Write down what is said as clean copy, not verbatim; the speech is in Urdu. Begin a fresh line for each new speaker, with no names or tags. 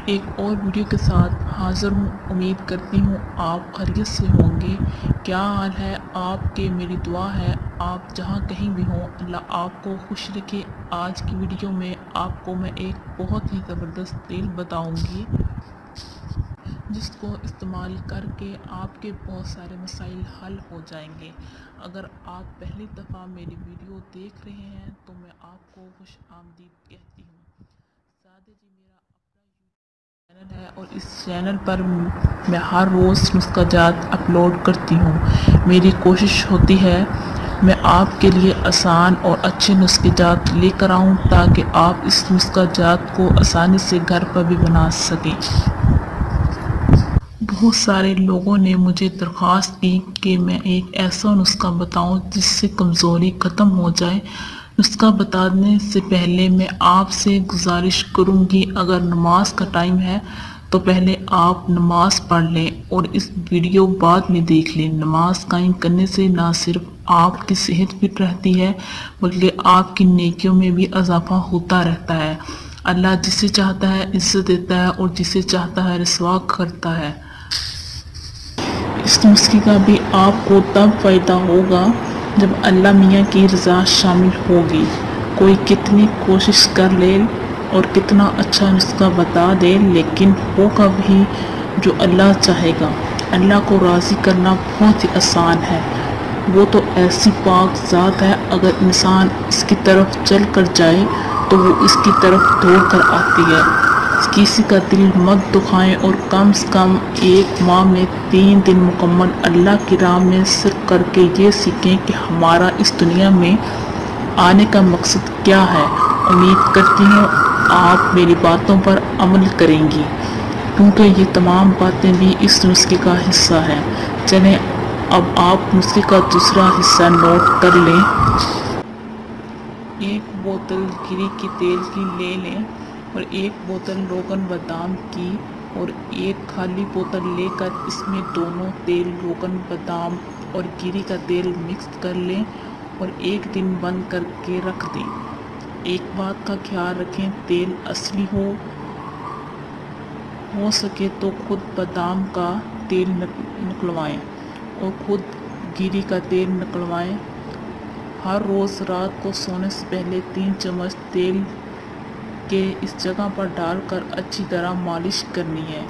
ایک اور ویڈیو کے ساتھ حاضر ہوں۔ امید کرتی ہوں آپ خیریت سے ہوں گے۔ کیا حال ہے آپ کے؟ میری دعا ہے آپ جہاں کہیں بھی ہوں اللہ آپ کو خوش رکھے۔ آج کی ویڈیو میں آپ کو میں ایک بہت ہی زبردست تیل بتاؤں گی جس کو استعمال کر کے آپ کے بہت سارے مسائل حل ہو جائیں گے۔ اگر آپ پہلی دفعہ میری ویڈیو دیکھ رہے ہیں تو میں آپ کو خوش آمدید کہتی ہوں۔ سادہ جی میرا اپنا چینل ہے اور اس چینل پر میں ہر روز نسخہ جات اپلوڈ کرتی ہوں۔ میری کوشش ہوتی ہے میں آپ کے لیے آسان اور اچھے نسخہ جات لے کر آؤں تاکہ آپ اس نسخہ جات کو آسانی سے گھر پر بھی بنا سکیں۔ بہت سارے لوگوں نے مجھے درخواست کی کہ میں ایک ایسا نسخہ بتاؤں جس سے کمزوری ختم ہو جائے۔ نسخہ بتانے سے پہلے میں آپ سے گزارش کروں گی اگر نماز کا ٹائم ہے تو پہلے آپ نماز پڑھ لیں اور اس ویڈیو بعد میں دیکھ لیں۔ نماز قائم کرنے سے نہ صرف آپ کی صحت فٹ رہتی ہے بلکہ آپ کی نیکیوں میں بھی اضافہ ہوتا رہتا ہے۔ اللہ جسے چاہتا ہے عزت دیتا ہے اور جسے چاہتا ہے رسوا کرتا ہے۔ اس نسخے کا بھی آپ کو تب فائدہ ہوگا جب اللہ میاں کی رضا شامل ہوگی۔ کوئی کتنی کوشش کر لے اور کتنا اچھا نسخہ بتا دے لیکن ہوگا وہی جو اللہ چاہے گا۔ اللہ کو راضی کرنا بہت ہی آسان ہے۔ وہ تو ایسی پاک ذات ہے اگر انسان اس کی طرف چل کر جائے تو وہ اس کی طرف دوڑ کر آتی ہے۔ کسی کا دل مت دکھائیں اور کم سے کم ایک ماہ میں 3 دن مکمل اللہ کی راہ میں صرف کر کے یہ سیکھیں کہ ہمارا اس دنیا میں آنے کا مقصد کیا ہے۔ امید کرتی ہوں آپ میری باتوں پر عمل کریں گی کیونکہ یہ تمام باتیں بھی اس نسخے کا حصہ ہیں۔ چلیں اب آپ نسخے کا دوسرا حصہ نوٹ کر لیں۔ ایک بوتل گری کے تیل کی لے لیں اور ایک بوتل روغن بادام کی اور ایک خالی بوتل لے کر اس میں دونوں تیل روغن بادام اور گری کا تیل مکس کر لیں اور ایک دن بند کر کے رکھ دیں۔ ایک بات کا خیال رکھیں تیل اصلی ہو سکے تو خود بادام کا تیل نکلوائیں اور خود گری کا تیل نکلوائیں۔ ہر روز رات کو سونے سے پہلے 3 چمچ تیل کے اس جگہ پر ڈال کر اچھی طرح مالش کرنی ہے۔